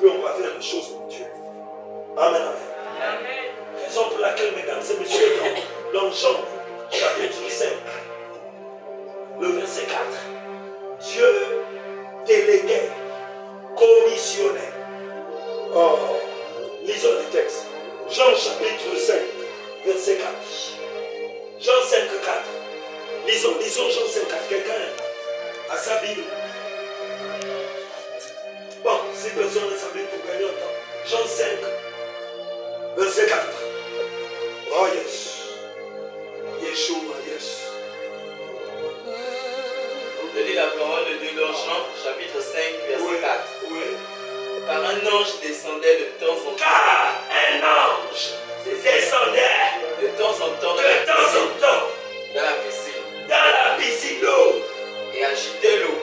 puis on va faire les choses pour Dieu. Amen, amen. Raison pour laquelle, mesdames et messieurs, dans Jean, chapitre 5, le verset 4, Dieu déléguait, commissionnait. Oh, lisons le texte. Jean chapitre 5, verset 4. Jean 5, 4. Lisons Jean 5, 4. Quelqu'un a sa Bible. Bon, si personne ne sa Bible pour gagner autant. Jean 5, verset 4. Oh yes. Yeshua, yes. On te dit la parole de Dieu dans Jean, chapitre 5, verset 4. Oui. Car un ange descendait de temps en temps. Car un ange descendait De temps en temps dans la piscine d'eau et agitait l'eau.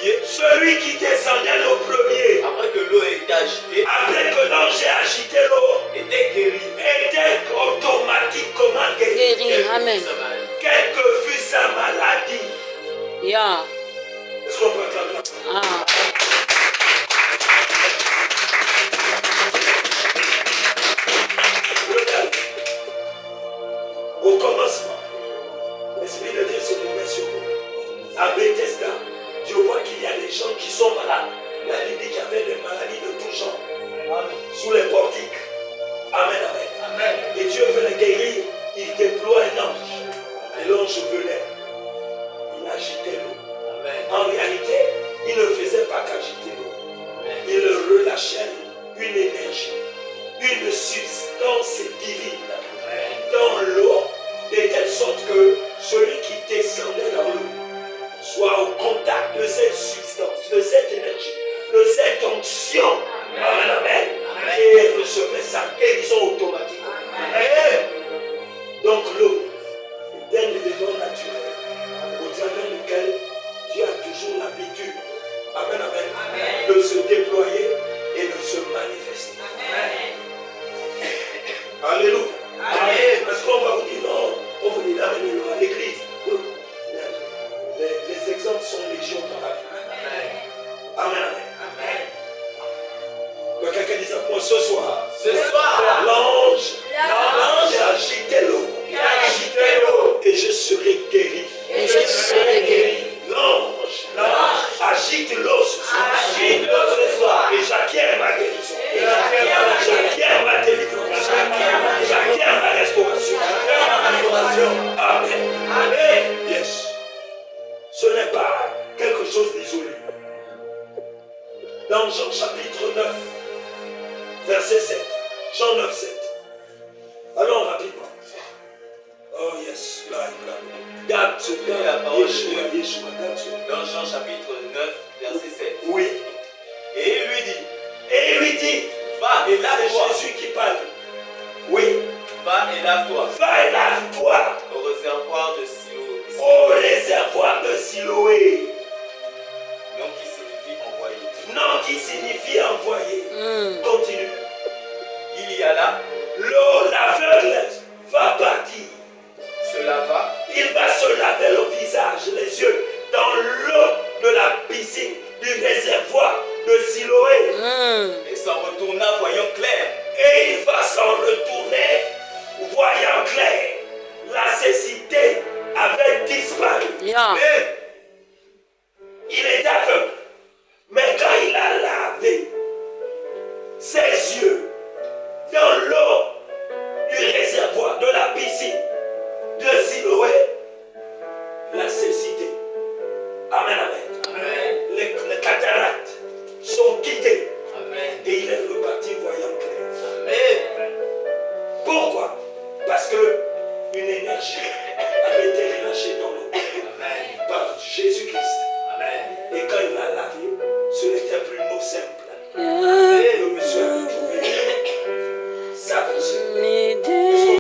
Et celui qui descendait le premier, après que l'eau ait été agitée, après que l'ange ait agité l'eau, était guéri. était automatiquement guéri. Guéri, amen. Quelle que fût sa maladie. Yeah. Est-ce qu'on peut acclamer la parole? Ah. Au commencement, l'Esprit de Dieu se mouvait sur vous. À Bethesda, Dieu voit qu'il y a des gens qui sont malades. La Bible dit qu'il y avait des maladies de tout genre. Sous les portiques. Amen, amen. Et Dieu veut les guérir. Il déploie un ange. Et l'ange venait. Il agitait l'eau. En réalité, il ne faisait pas qu'agiter l'eau. Il relâchait une énergie, une substance divine dans l'eau, de telle sorte que celui qui descendait dans l'eau soit au contact de cette substance, de cette énergie, de cette onction. Amen, amen. Et recevait sa guérison automatique. Donc l'eau est un élément naturel au travers duquel Dieu a toujours l'habitude, amen, amen, de se déployer et de se manifester. Alléluia. Parce qu'on va vous dire non, on vous dit d'amener à l'église. Les exemples sont légion dans la vie. Amen, amen. Que quelqu'un dise à moi ce soir, l'ange a agité l'eau. Et je serai guéri. L'ange agite l'eau ce soir. Et j'acquiers ma guérison. J'acquiers ma délivrance. J'acquiers ma restauration. Amen. Yes. Ce n'est pas quelque chose d'isolé. Dans Jean chapitre 9, verset 7. Jean 9, 7. Allons rapidement. Oh yes, là, garde ce La parole de Yeshua, Dieu. garde ce Dans Jean chapitre 9, verset 7. Oui. Et il lui dit, Et il lui dit, va et c'est lave-toi. Jésus qui parle. Oui. Va et lave-toi Va et lave-toi au réservoir de Siloé. au réservoir de Siloé. Non qui signifie envoyé. Non qui signifie envoyer. Continue. Il y a là, L'eau, l'aveugle va partir. se lava Il va se laver le visage, les yeux, dans l'eau de la piscine du réservoir de Siloé. et s'en retourna voyant clair. Et il va s'en retourner, voyant clair. La cécité avait disparu. Yeah. Et